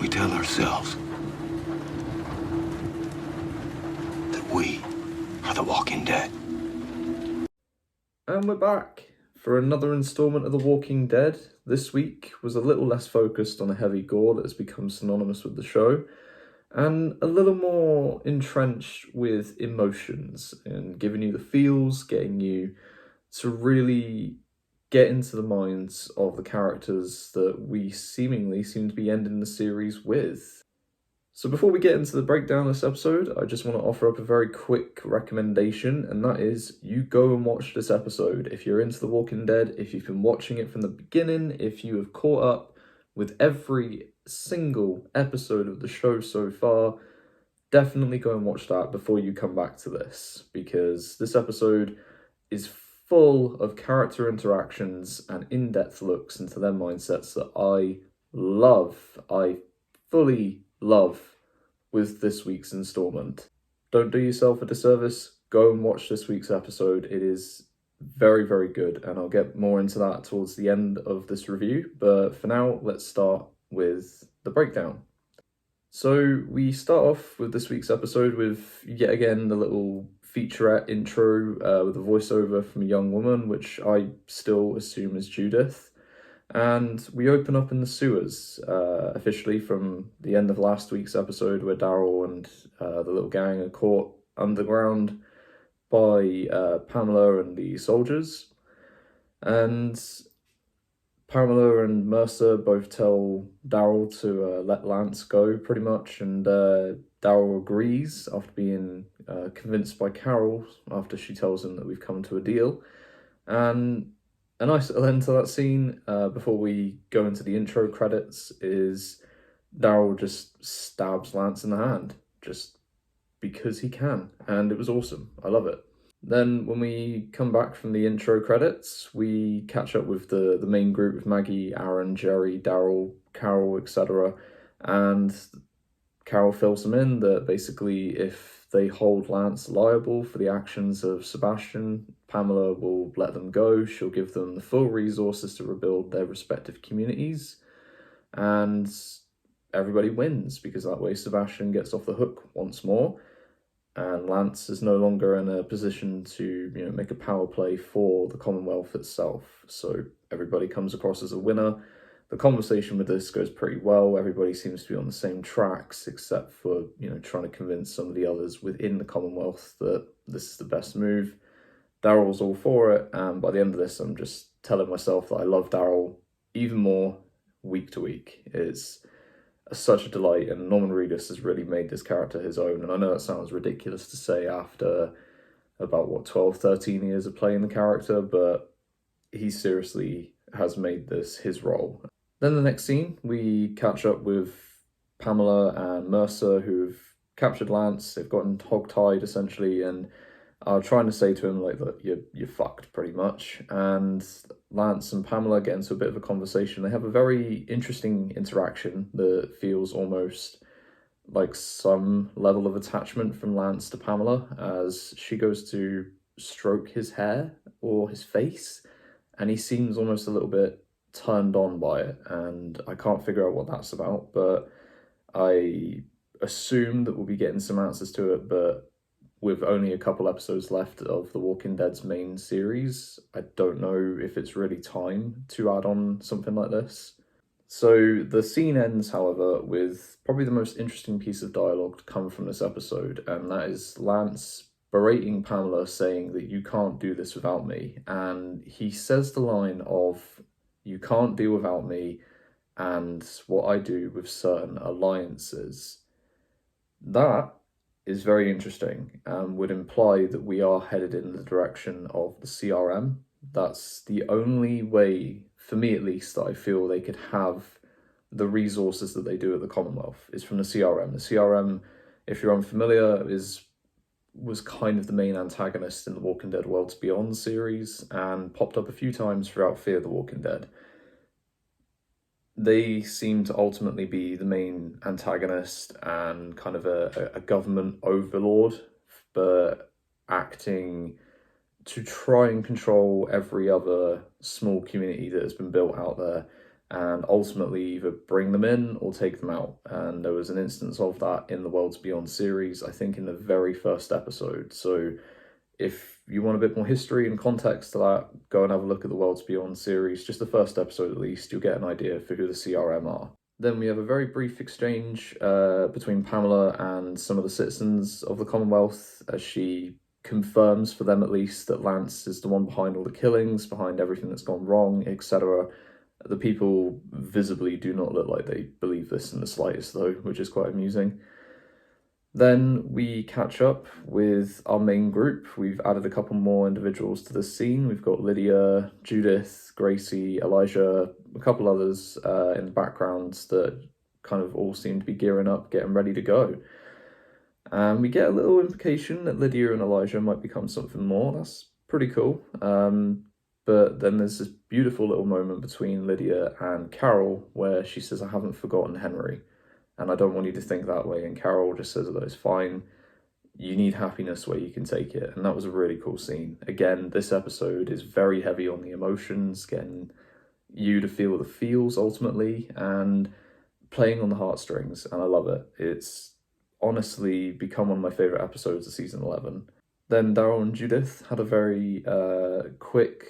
We tell ourselves that we are the Walking Dead. And we're back for another installment of The Walking Dead. This week was a little less focused on a heavy gore that has become synonymous with the show, and a little more entrenched with emotions and giving you the feels, getting you to really get into the minds of the characters that we seemingly seem to be ending the series with. So before we get into the breakdown of this episode, I just want to offer up a very quick recommendation, and that is you go and watch this episode. If you're into The Walking Dead, if you've been watching it from the beginning, if you have caught up with every single episode of the show so far, definitely go and watch that before you come back to this, because this episode is full of character interactions and in-depth looks into their mindsets that I love. I fully love with this week's installment. Don't do yourself a disservice. Go and watch this week's episode. It is very, very good, and I'll get more into that towards the end of this review. But for now, let's start with the breakdown. So we start off with this week's episode with, yet again, the little featurette intro with a voiceover from a young woman, which I still assume is Judith. And we open up in the sewers, officially from the end of last week's episode where Daryl and the little gang are caught underground by Pamela and the soldiers. And Pamela and Mercer both tell Daryl to let Lance go, pretty much, and Daryl agrees after being convinced by Carol after she tells him that we've come to a deal. And a nice little end to that scene before we go into the intro credits is Daryl just stabs Lance in the hand, just because he can, and it was awesome. I love it. Then when we come back from the intro credits, we catch up with the main group of Maggie, Aaron, Jerry, Daryl, Carol, etc. And Carol fills them in that basically if they hold Lance liable for the actions of Sebastian, Pamela will let them go. She'll give them the full resources to rebuild their respective communities. And everybody wins, because that way Sebastian gets off the hook once more. And Lance is no longer in a position to, make a power play for the Commonwealth itself. So everybody comes across as a winner. The conversation with this goes pretty well. Everybody seems to be on the same tracks, except for, trying to convince some of the others within the Commonwealth that this is the best move. Daryl's all for it, and by the end of this, I'm just telling myself that I love Daryl even more week to week. It's such a delight, and Norman Reedus has really made this character his own. And I know that sounds ridiculous to say after about 12, 13 years of playing the character, but he seriously has made this his role. Then the next scene, we catch up with Pamela and Mercer, who've captured Lance. They've gotten hogtied essentially, and are trying to say to him like that you're fucked pretty much. And Lance and Pamela get into a bit of a conversation. They have a very interesting interaction that feels almost like some level of attachment from Lance to Pamela as she goes to stroke his hair or his face, and he seems almost a little bit turned on by it, and I can't figure out what that's about, but I assume that we'll be getting some answers to it. But with only a couple episodes left of The Walking Dead's main series, I don't know if it's really time to add on something like this. So the scene ends, however, with probably the most interesting piece of dialogue to come from this episode, and that is Lance berating Pamela, saying that you can't do this without me. And he says the line of, you can't deal without me, and what I do with certain alliances. That is very interesting and would imply that we are headed in the direction of the CRM. That's the only way, for me at least, that I feel they could have the resources that they do at the Commonwealth, is from the CRM. The CRM, if you're unfamiliar, was kind of the main antagonist in the Walking Dead Worlds Beyond series and popped up a few times throughout Fear the Walking Dead. They seem to ultimately be the main antagonist and kind of a government overlord, but acting to try and control every other small community that has been built out there. and ultimately either bring them in or take them out. And there was an instance of that in the Worlds Beyond series, I think in the very first episode. So if you want a bit more history and context to that, go and have a look at the Worlds Beyond series, just the first episode at least, you'll get an idea for who the CRM are. Then we have a very brief exchange between Pamela and some of the citizens of the Commonwealth as she confirms, for them at least, that Lance is the one behind all the killings, behind everything that's gone wrong, etc. The people visibly do not look like they believe this in the slightest, though, which is quite amusing. Then we catch up with our main group. We've added a couple more individuals to the scene. We've got Lydia, Judith, Gracie, Elijah, a couple others in the backgrounds that kind of all seem to be gearing up, getting ready to go. And we get a little implication that Lydia and Elijah might become something more. That's pretty cool. But then there's this beautiful little moment between Lydia and Carol where she says, "I haven't forgotten Henry, and I don't want you to think that way." And Carol just says that it's fine. You need happiness where you can take it. And that was a really cool scene. Again, this episode is very heavy on the emotions, getting you to feel the feels ultimately, and playing on the heartstrings. And I love it. It's honestly become one of my favourite episodes of season 11. Then Daryl and Judith had a very quick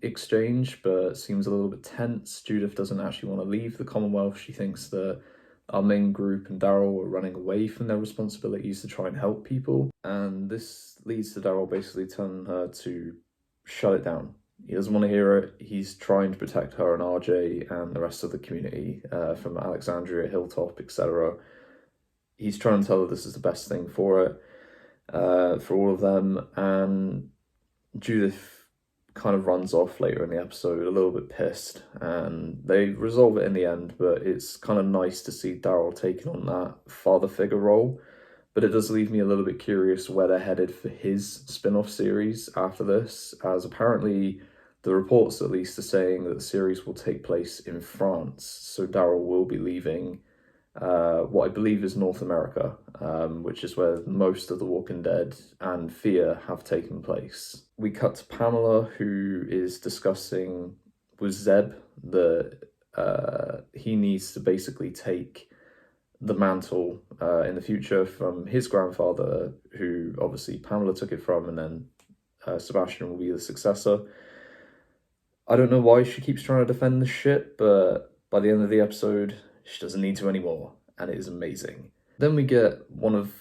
exchange, but seems a little bit tense. Judith doesn't actually want to leave the Commonwealth. She thinks that our main group and Daryl are running away from their responsibilities to try and help people. And this leads to Daryl basically telling her to shut it down. He doesn't want to hear it. He's trying to protect her and RJ and the rest of the community from Alexandria, Hilltop, etc. He's trying to tell her this is the best thing for it, for all of them. And Judith kind of runs off later in the episode a little bit pissed, and they resolve it in the end, but it's kind of nice to see Daryl taking on that father figure role. But it does leave me a little bit curious where they're headed for his spin-off series after this, as apparently the reports at least are saying that the series will take place in France, so Daryl will be leaving what I believe is North America, which is where most of The Walking Dead and Fear have taken place. We cut to Pamela, who is discussing with Zeb that he needs to basically take the mantle in the future from his grandfather, who obviously Pamela took it from, and then Sebastian will be the successor. I don't know why she keeps trying to defend this shit, but by the end of the episode, she doesn't need to anymore, and it is amazing. Then we get one of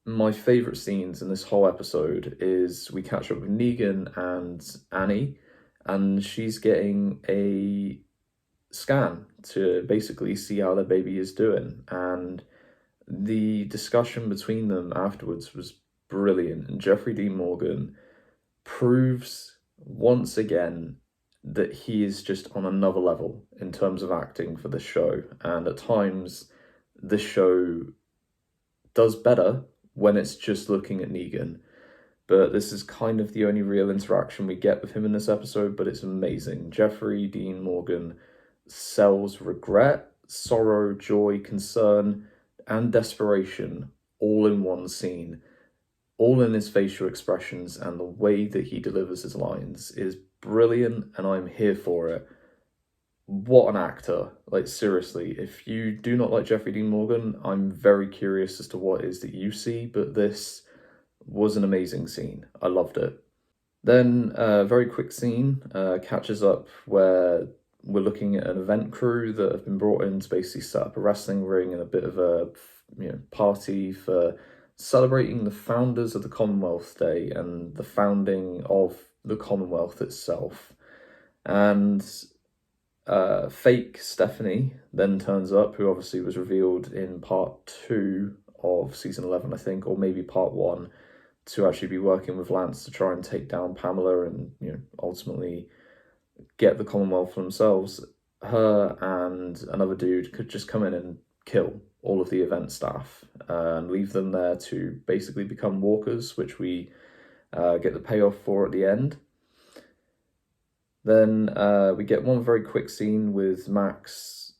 my favourite scenes in this whole episode is we catch up with Negan and Annie, and she's getting a scan to basically see how their baby is doing. And the discussion between them afterwards was brilliant. And Jeffrey Dean Morgan proves once again that he is just on another level in terms of acting for this show. And at times, this show does better when it's just looking at Negan. But this is kind of the only real interaction we get with him in this episode, but it's amazing. Jeffrey Dean Morgan sells regret, sorrow, joy, concern, and desperation all in one scene. All in his facial expressions, and the way that he delivers his lines is brilliant, and I'm here for it. What an actor. Like, seriously, if you do not like Jeffrey Dean Morgan, I'm very curious as to what it is that you see, but this was an amazing scene. I loved it. Then a very quick scene catches up where we're looking at an event crew that have been brought in to basically set up a wrestling ring and a bit of a party for celebrating the founders of the Commonwealth Day and the founding of the Commonwealth itself. And fake Stephanie then turns up, who obviously was revealed in part 2 of season 11, I think, or maybe part 1, to actually be working with Lance to try and take down Pamela and ultimately get the Commonwealth for themselves. Her and another dude could just come in and kill all of the event staff and leave them there to basically become walkers, which we get the payoff for at the end. Then we get one very quick scene with Max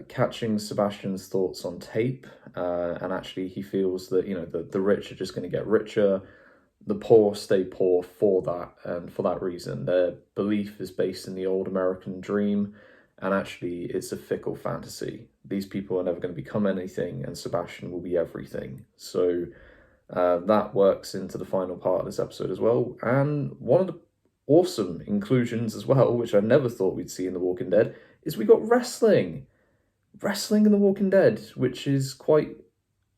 catching Sebastian's thoughts on tape, and actually he feels that the rich are just going to get richer, the poor stay poor for that, and for that reason. Their belief is based in the old American dream, and actually it's a fickle fantasy. These people are never going to become anything, and Sebastian will be everything. So that works into the final part of this episode as well. And one of the awesome inclusions as well, which I never thought we'd see in The Walking Dead, is we got wrestling. Wrestling in The Walking Dead, which is quite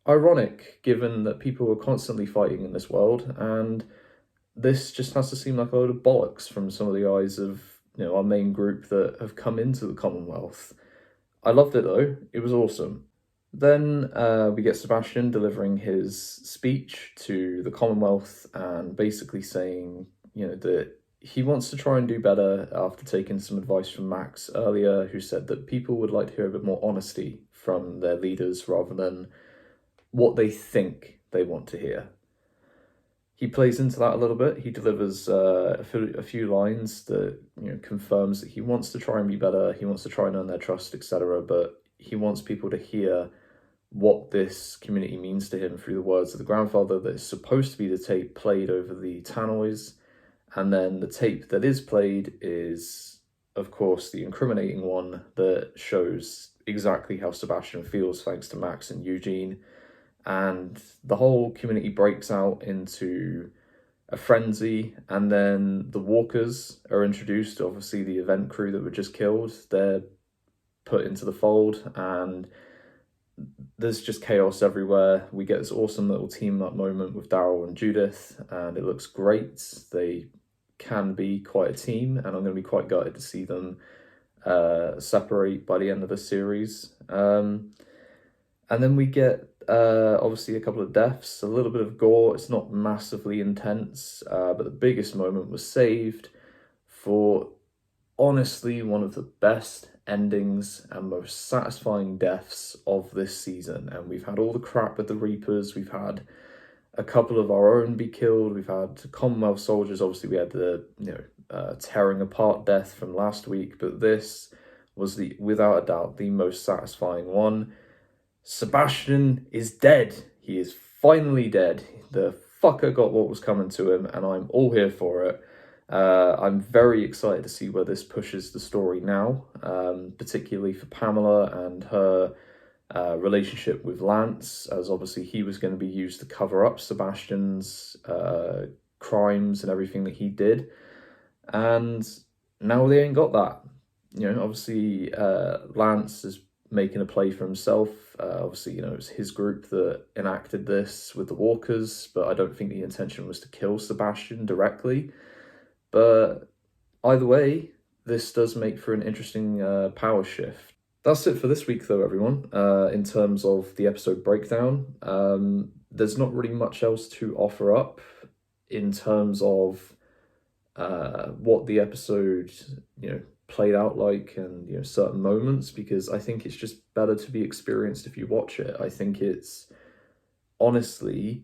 ironic given that people are constantly fighting in this world, and this just has to seem like a load of bollocks from some of the guys of, you know, our main group that have come into the Commonwealth. I loved it though, it was awesome. Then we get Sebastian delivering his speech to the Commonwealth and basically saying, you know, that he wants to try and do better after taking some advice from Max earlier, who said that people would like to hear a bit more honesty from their leaders rather than what they think they want to hear. He plays into that a little bit. He delivers a few lines that, you know, confirms that he wants to try and be better. He wants to try and earn their trust, etc. But he wants people to hear what this community means to him through the words of the grandfather that is supposed to be the tape played over the tannoys. And then the tape that is played is, of course, the incriminating one that shows exactly how Sebastian feels thanks to Max and Eugene. And the whole community breaks out into a frenzy, and then the walkers are introduced. Obviously, the event crew that were just killed, they're put into the fold, and there's just chaos everywhere. We get this awesome little team-up moment with Daryl and Judith, and it looks great. They can be quite a team, and I'm going to be quite gutted to see them separate by the end of the series. And then we get obviously a couple of deaths, a little bit of gore. It's not massively intense, but the biggest moment was saved for honestly one of the best endings and most satisfying deaths of this season. And we've had all the crap with the Reapers, we've had a couple of our own be killed, we've had Commonwealth soldiers, obviously we had the tearing apart death from last week, but this was without a doubt the most satisfying one. Sebastian is dead. He is finally dead. The fucker got what was coming to him, and I'm all here for it. I'm very excited to see where this pushes the story now, particularly for Pamela and her relationship with Lance, as obviously he was going to be used to cover up Sebastian's crimes and everything that he did. And now they ain't got that. You know, obviously Lance is making a play for himself. Obviously, you know, it was his group that enacted this with the walkers, but I don't think the intention was to kill Sebastian directly. But either way, this does make for an interesting power shift. That's it for this week, though, everyone. In terms of the episode breakdown, there's not really much else to offer up in terms of what the episode, you know, played out like, and, you know, certain moments, because I think it's just better to be experienced if you watch it. I think it's honestly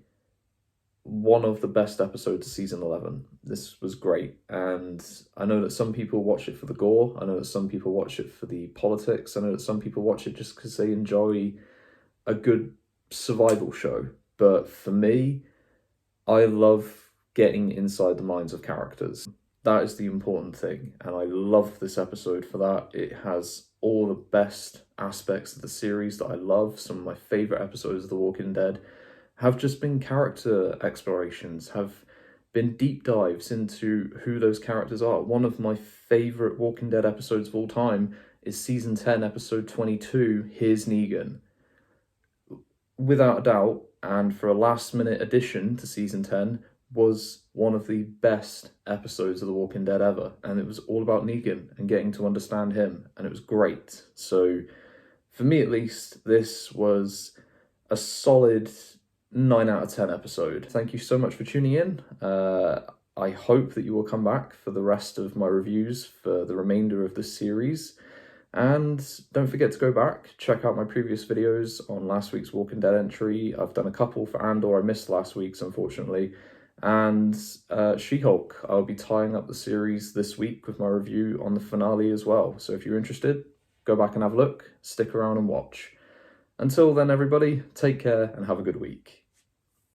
one of the best episodes of season 11. This was great, and I know that some people watch it for the gore, I know that some people watch it for the politics, I know that some people watch it just because they enjoy a good survival show, but for me, I love getting inside the minds of characters. That is the important thing, and I love this episode for that. It has all the best aspects of the series that I love. Some of my favourite episodes of The Walking Dead have just been character explorations, have been deep dives into who those characters are. One of my favourite Walking Dead episodes of all time is Season 10, Episode 22, Here's Negan. Without a doubt, and for a last-minute addition to Season 10, was one of the best episodes of The Walking Dead ever, and it was all about Negan and getting to understand him, and it was great. So for me at least, this was a solid 9 out of 10 episode. Thank you so much for tuning in. I hope that you will come back for the rest of my reviews for the remainder of this series. And don't forget to go back, check out my previous videos on last week's Walking Dead entry. I've done a couple for Andor, I missed last week's unfortunately. And She-Hulk, I'll be tying up the series this week with my review on the finale as well. So if you're interested, go back and have a look, stick around and watch. Until then, everybody, take care and have a good week.